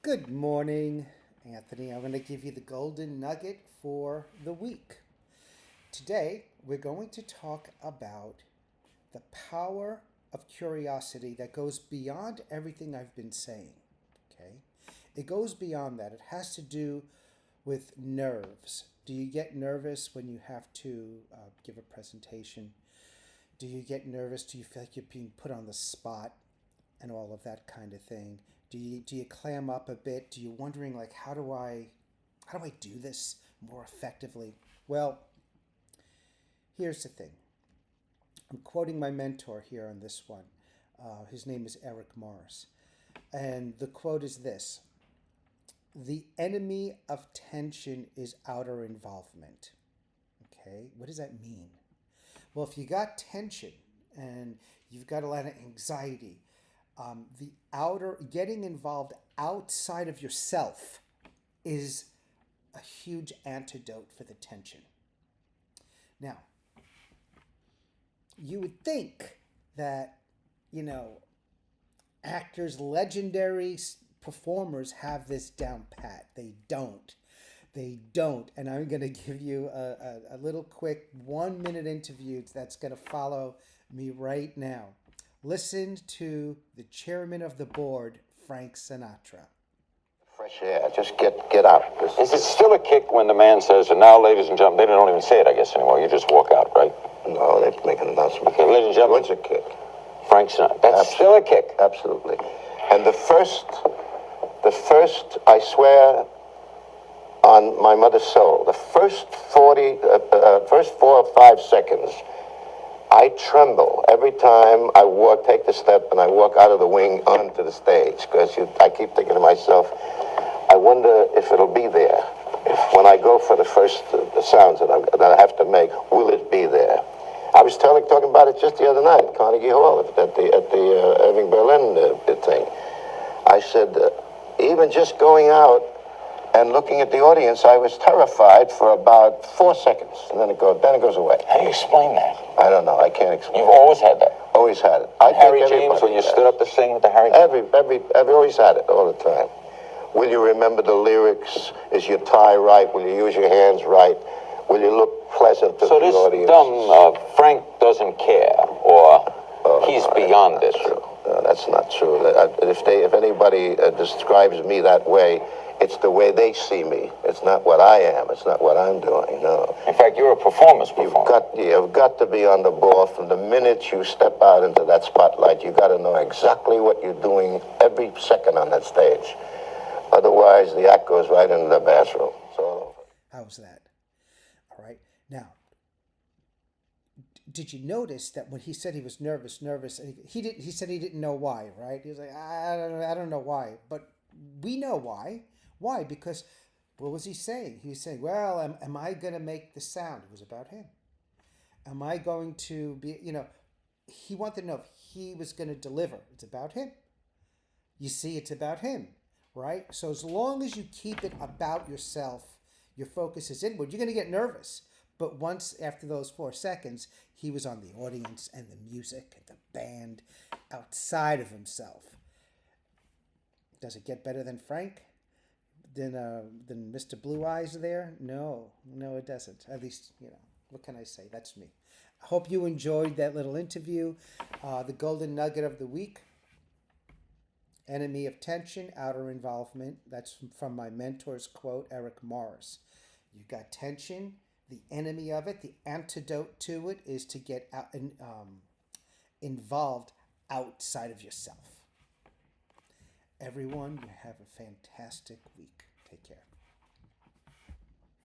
Good morning, Anthony. I'm going to give you the golden nugget for the week. Today, we're going to talk about the power of curiosity that goes beyond everything I've been saying. Okay? It goes beyond that. It has to do with nerves. Do you get nervous when you have to give a presentation? Do you get nervous? Do you feel like you're being put on the spot and all of that kind of thing? Do you clam up a bit? Do you wondering like how do I do this more effectively? Well, here's the thing. I'm quoting my mentor here on this one. His name is Eric Morris, and the quote is this: "The enemy of tension is outer involvement." Okay, what does that mean? Well, if you got tension and you've got a lot of anxiety, the outer getting involved outside of yourself is a huge antidote for the tension. Now, you would think that, you know, actors, legendary performers have this down pat. They don't. They don't. And I'm going to give you a little quick 1 minute interview that's going to follow me right now. Listen to the chairman of the board, Frank Sinatra. Fresh air. Just get out. Is it still a kick when the man says, and now, ladies and gentlemen, they don't even say it, I guess, anymore. You just walk out, right? No, they make an announcement. Okay, ladies and gentlemen. What's a kick? Frank Sinatra. That's still a kick. Absolutely. And the first, I swear on my mother's soul, the first 4 or 5 seconds, I tremble every time I take the step and I walk out of the wing onto the stage, because I keep thinking to myself, I wonder if it'll be there. When I go for the first the sounds that I have to make, will it be there? I was talking about it just the other night at Carnegie Hall at the Irving Berlin thing. I said, even just going out and looking at the audience, I was terrified for about 4 seconds, and then it goes away. How do you explain that? I don't know. I can't explain. You've always had that. Always had it. Harry James, when you stood up to sing with the Harry James? I've always had it all the time. Will you remember the lyrics? Is your tie right? Will you use your hands right? Will you look pleasant to the audience? So this dumb Frank doesn't care, or he's beyond it. No, that's not true. If anybody describes me that way, it's the way they see me. It's not what I am. It's not what I'm doing. No. In fact, you're a performance performer. You've got to be on the ball from the minute you step out into that spotlight. You got to know exactly what you're doing every second on that stage. Otherwise, the act goes right into the bathroom. So. How's that? All right. Now, did you notice that when he said he was nervous, and he said he didn't know why, right? He was like, I don't know why, but we know why. Why? Because what was he saying? He was saying, well, am I going to make the sound? It was about him. Am I going to be, he wanted to know if he was going to deliver. It's about him. You see, it's about him, right? So as long as you keep it about yourself, your focus is inward, you're going to get nervous. But once, after those 4 seconds, he was on the audience and the music and the band outside of himself. Does it get better than Frank? Than Mr. Blue Eyes there? No, it doesn't. At least, what can I say? That's me. I hope you enjoyed that little interview. The golden nugget of the week: enemy of tension, outer involvement. That's from my mentor's quote, Eric Morris. You got tension. The enemy of it, the antidote to it, is to get involved outside of yourself. Everyone, you have a fantastic week. Take care.